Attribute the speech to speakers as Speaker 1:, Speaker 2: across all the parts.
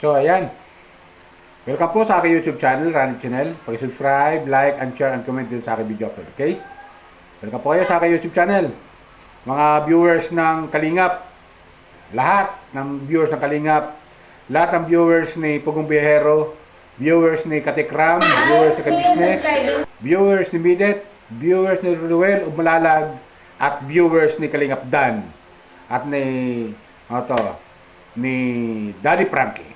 Speaker 1: So, ayan. Welcome po sa aking YouTube channel, Ranit Channel. Pag-subscribe, like, and share, and comment din sa aking video upload. Okay? Welcome po kayo sa aking YouTube channel. Mga viewers ng Kalingap, lahat ng viewers ng Kalingap, lahat ng viewers ni Pugong Biyahero, viewers ni Katikram, viewers ni Kabisnes, viewers ni Midet, viewers ni Ruel Umalalag, at viewers ni Kalingap Dan, at ni Daddy Frankie.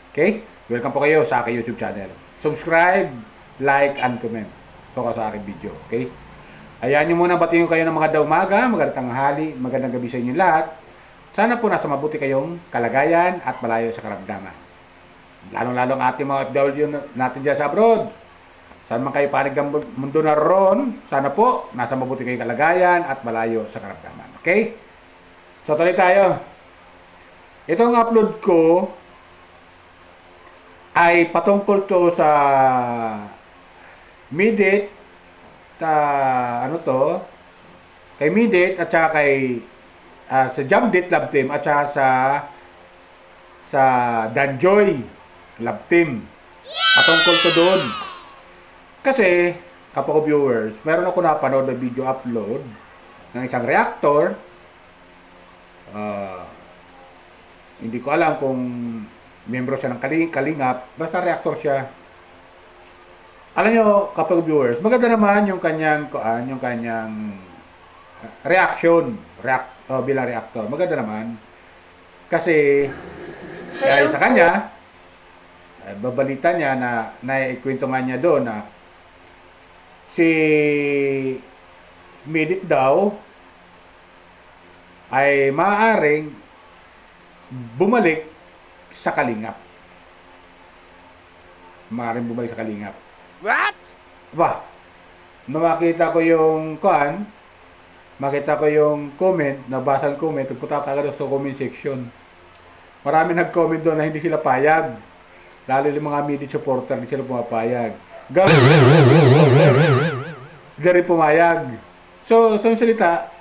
Speaker 1: Okay? Welcome po kayo sa aking YouTube channel. Subscribe, like, and comment po sa aking video. Okay? Ayan nyo muna, batiin ko kayo ng mga umaga, magandang tanghali, magandang gabi sa inyo lahat. Sana po nasa mabuti kayong kalagayan at malayo sa karamdaman. Lalong-lalo ang ating mga FW natin dyan sa abroad. Saan man kayo panig ng mundo na roon, sana po nasa mabuti kayong kalagayan at malayo sa karamdaman. Okay? So tuloy tayo. Itong upload ko ay patungkol to sa Midit, kay Midit at saka kay sa Jamdit Love Team at saka sa Danjoy Love Team. Patungkol to doon. Kasi, kapag viewers, meron ako napanood na video upload ng isang reactor. Hindi ko alam kung membro siya ng Kalingap, basta reactor siya. Alam nyo, kapag viewers, maganda naman yung kanyang reaction bilang reactor. Maganda naman. Kasi, dahil sa kanya, babalita niya na naikwento nga niya doon na si Midit daw ay maaaring bumalik sa Kalingap. Maaaring bumalik sa Kalingap.
Speaker 2: What?
Speaker 1: Ba, nung makita ko yung makita ko yung comment, nabasang comment, punta ka agad sa comment section. Marami nag-comment doon na hindi sila payag. Lalo yung mga Midit supporter, hindi sila pumapayag. Gari pumayag. So yung salita,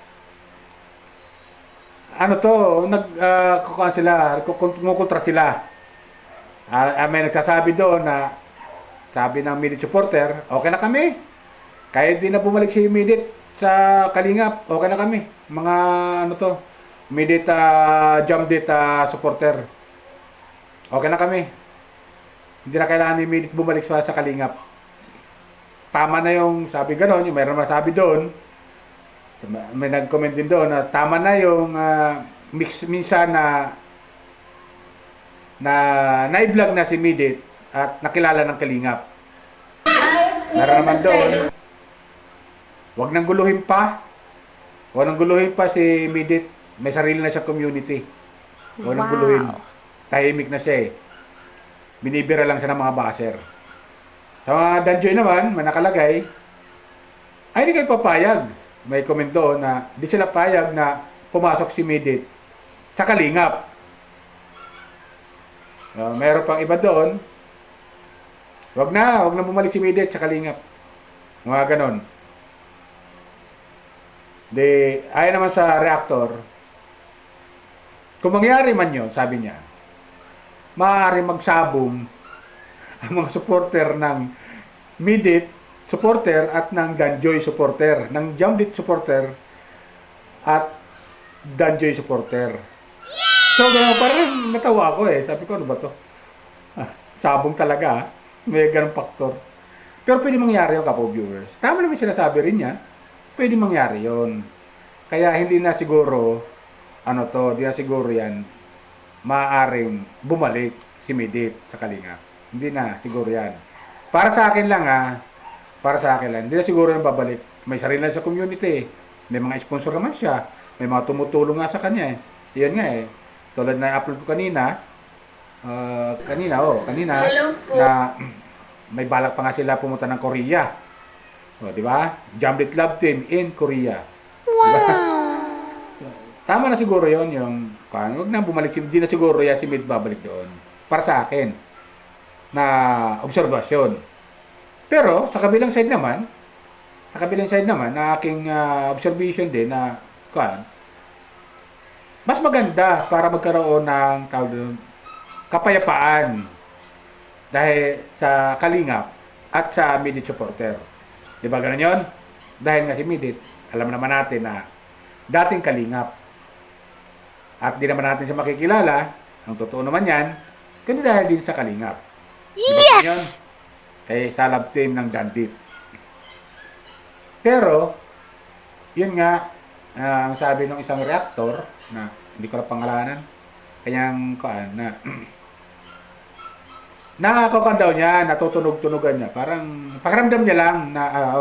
Speaker 1: kumukontra sila. May nagsasabi doon na, sabi ng Midit supporter, okay na kami. Kahit di na bumalik si Midit sa Kalingap, okay na kami. Mga Midit Jamdit supporter. Okay na kami. Hindi na kailangan ni Midit bumalik sa Kalingap. Tama na yung sabi ganon, yung mayroon masabi doon. May nag-comment din doon na tama na yung minsan na-vlog na si Midit at nakilala ng Kalingap. Meron naman doon, wag nang guluhin pa. Wag nang guluhin pa si Midit. May sarili na siya community. Wag nang guluhin. Tahimik na siya eh. Binibira lang siya ng mga baser. Sa mga Danjoy naman, may nakalagay, ay hindi kayo papayag. May comment doon na di sila payag na pumasok si Midit sa Kalingap. Meron pang iba doon, wag na bumalik si Midit sa Kalingap. Mga ganon. Ayon naman sa reactor, kung mangyari man yun, sabi niya, maaari magsabong ang mga supporter ng Midit supporter at ng Danjoy supporter, ng Jamdit supporter at Danjoy supporter. So, parang natawa ako eh. Sabi ko, ano ba to? Sabong talaga. May ganong faktor. Pero pwede mangyari yung kapo viewers. Tama naman sinasabi rin niya. Pwede mangyari yon. Kaya hindi na siguro, hindi na siguro yan, maaaring bumalik si Midit sa Kalingap. Hindi na siguro yan. Para sa akin lang hindi na siguro yung babalik. May sarili na sa community. May mga sponsor naman siya. May mga tumutulong nga sa kanya eh. Iyan nga eh. Tulad na i-upload ko kanina, na may balak pa nga sila pumunta ng Korea. O, di ba? Jamdit Love Team in Korea. Wow! Diba? Tama na siguro yon yung wag na bumalik hindi na siguro yan si Mid babalik doon. Para sa akin na obserbasyon. Pero sa kabilang side naman na aking observation din na mas maganda para magkaroon ng kapayapaan dahil sa Kalingap at sa Midit supporter. Di ba ganun yun? Dahil nga si Midit, alam naman natin na dating Kalingap. At di naman natin siya makikilala, ang totoo naman yan, kundi dahil din sa Kalingap. Diba yes! Kaya sa love team ng Dandit. Pero, yun nga, ang sabi ng isang reactor, na hindi ko na pangalanan, kanyang na nakakakan daw niya, natutunog-tunogan niya. Parang pakiramdam niya lang na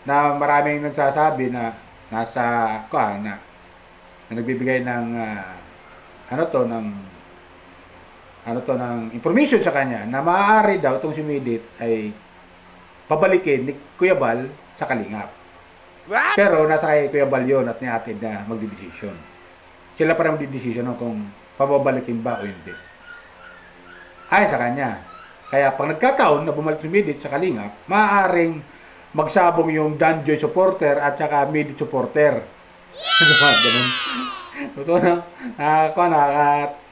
Speaker 1: na maraming nagsasabi na nasa na nagbibigay ng ng information sa kanya na maaari daw itong si Midit ay pabalikin ni Kuya Bal sa Kalingap. What? Pero nasa kay Kuya Bal yun at ni Ate na magdidesisyon. Sila pa rin magdidesisyon kung pababalikin ba o hindi. Ayon sa kanya. Kaya pag nagkataon na bumalik si Midit sa Kalingap, maaaring magsabong yung Danjoy supporter at saka Midit supporter. Ganun. Totoo na,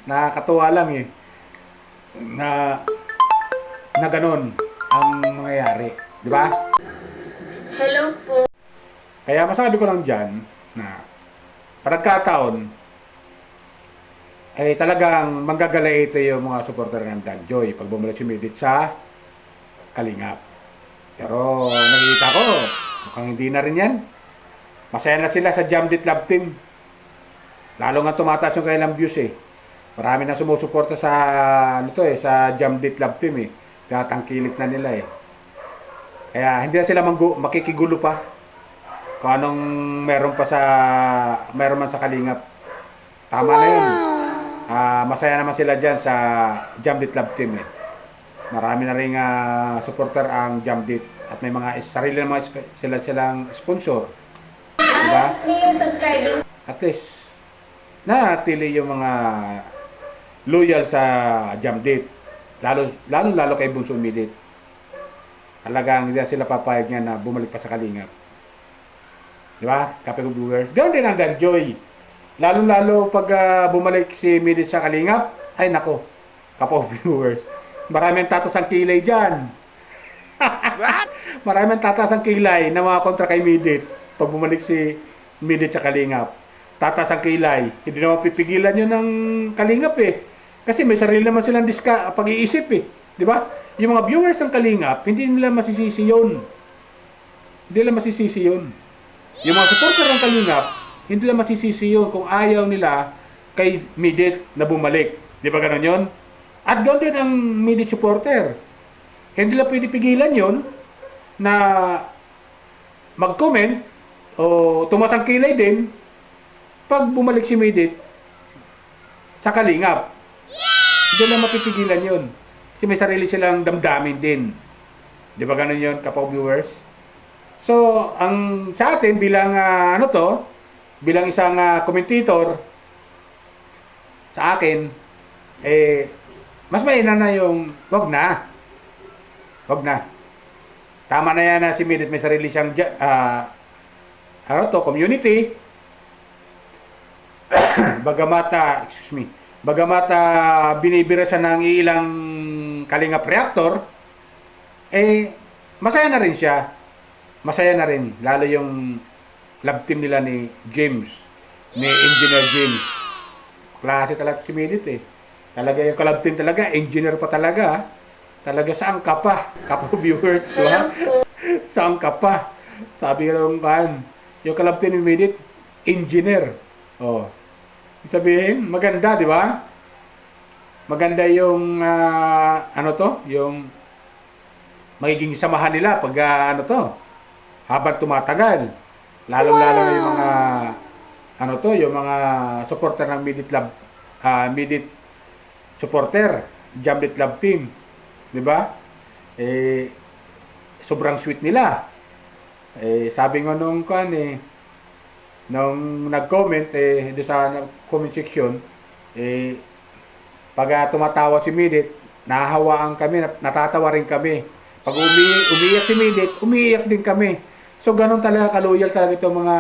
Speaker 1: nakakatuwa lang eh. Na ganun ang mangyayari. Di ba?
Speaker 2: Hello po.
Speaker 1: Kaya masabi ko lang dyan na pagkataon ay talagang manggagala ito yung mga supporter ng Danjoy pag bumalik si Midit sa Kalingap. Pero nakikita ko, mukhang hindi na rin yan. Masaya na sila sa Jamdit Love Team. Lalo nga tumataas yung kailang views eh. Marami na sumusuporta sa sa Jamdit Love Team eh. Kaya tangkilik na nila eh. Kaya hindi na sila makikigulo pa. Kung anong meron man sa Kalingap. Tama na yun. Masaya naman sila dyan sa Jamdit Love Team eh. Marami na rin supporter ang Jamdit. At may mga sarili naman silang sponsor. Diba? At least, natili yung mga loyal sa Jamdit. Lalo kay Bunso Midit. Talagang hindi sila papayag niya na bumalik pa sa Kalingap. Diba? Kapag viewers. Ganoon din ang Danjoy. Lalo pag bumalik si Midit sa Kalingap, ay nako, kapag viewers. Maraming tatas ang kilay dyan. What? Maraming tatas ang kilay na mga kontra kay Midit. Pag bumalik si Midit sa Kalingap. Tatas ang kilay. Hindi naman pipigilan yun ng Kalingap eh. Kasi may sarili naman silang pag-iisip eh. Di ba? Yung mga viewers ng Kalingap, hindi nila masisisi yun. Hindi nila masisisi yun. Yung mga supporter ng Kalingap, hindi nila masisisi yun kung ayaw nila kay Midit na bumalik. Di ba ganun yun? At ganoon din ang Midit supporter. Hindi nila pwede pigilan yun na mag-comment o tumasang kilay din pag bumalik si Midit sa Kalingap. Hindi nila mapipigilan yun. Kasi may sarili silang damdamin din. Di ba ganun yun, kapag viewers? So, ang sa atin bilang bilang isang commentator sa akin, mas mainam na yung wag na. Tama na yan na si Midit may sarili siyang community. Bagamat binibira siya ng ilang Kalingap reactor, masaya na rin siya. Masaya na rin. Lalo yung love team nila ni James. Ni Engineer James. Klase talaga si Midit eh. Talaga yung kalab team talaga. Engineer pa talaga. Talaga saan ka pa? Kapo viewers. Diba? Saan ka pa? Sabi ka lang yung kalab team ni Midit, engineer. Oh. Sabihin, maganda, di ba? Maganda yung yung magiging samahan nila pag habang tumatagal. Lalo-lalo na yung mga yung mga supporter ng Midit supporter, Jamdit Love Team. 'Di ba? Sobrang sweet nila. Sabi nga nung nung nag-comment do sa comment section, pag tumatawa si Midit, nahahawaan kami, natatawa rin kami. Pag umiiyak si Midit, umiiyak din kami. So, ganun talaga kaloyal talaga itong mga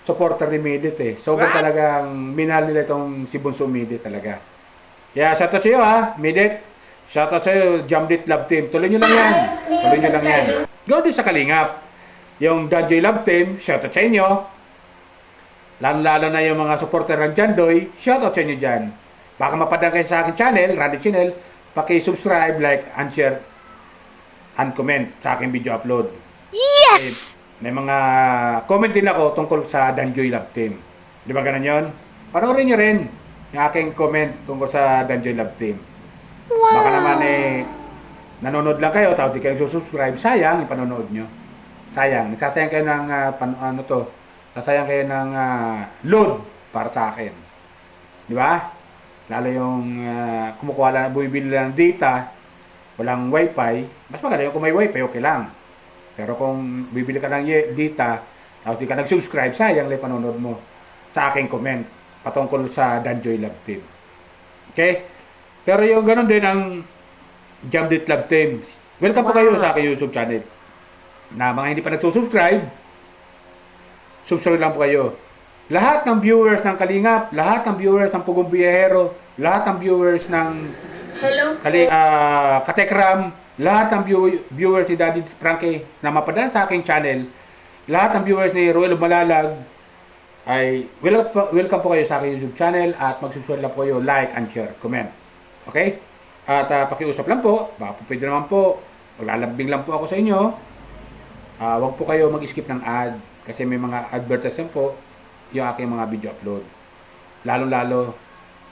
Speaker 1: supporter ni Midit eh. So, talagang minahal nila itong si Bunso Midit talaga. Kaya shoutout sa iyo ha, Midit. Shoutout sa iyo, Jamdit Love Team. Tuloy nyo lang yan. Tuloy nyo lang yan. Go din sa Kalingap. Yung Danjoy Love Team, shoutout sa inyo. Lalo na yung mga supporter ng Jandoy, shoutout sa inyo dyan. Baka mapadang kayo sa aking channel, Randy Channel, paki-subscribe, like, and share, and comment sa aking video upload.
Speaker 3: Yes!
Speaker 1: May mga comment din ako tungkol sa Danjoy Love Team. Di ba ganun yun? Panoorin nyo rin yung aking comment tungkol sa Danjoy Love Team. Baka naman nanonood lang kayo, tapos di kayo susubscribe, sayang yung panonood nyo. Sayang. Nagsasayang kayo ng, sasayang kayo ng load para sa akin. Di ba? Lalo yung kumukuha lang, bumibili lang ng data, walang wifi, mas maganda yung kung may wifi, okay lang. Pero kung bibili ka ng data, tapos di ka nag-subscribe, sayang lang panonood mo sa aking comment patungkol sa Danjoy Love Team. Okay? Pero yung ganun din ang Jamdit Love Team. Welcome po kayo sa aking YouTube channel. Na mga hindi pa nagsusubscribe, subscribe lang po kayo. Lahat ng viewers ng Kalingap, lahat ng viewers ng Pugong Biyahero, lahat ng viewers ng
Speaker 2: Hello po.
Speaker 1: Katekram, lahat ng viewers ni Daddy Frankie na mapadaan sa aking channel, lahat ng viewers ni Roel Malalag, ay welcome po kayo sa aking YouTube channel at mag-subscribe lang po kayo, like and share, comment. Okay? At pakiusap lang po, baka po pwede naman po, maglalambing lang po ako sa inyo. Huwag po kayo mag-skip ng ad kasi may mga advertisement po yung aking mga video upload. Lalo-lalo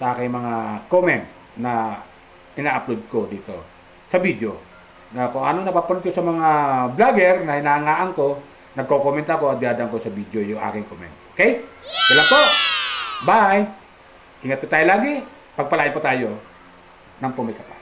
Speaker 1: sa aking mga comment na ina-upload ko dito sa video. Na kung ano napapanood ko sa mga vlogger na hinahangaan ko, nagko-comment ako at diadaan ko sa video yung aking comment. Okay? Yan po. Bye! Ingat po tayo lagi. Pagpalain po tayo ng pumikapa.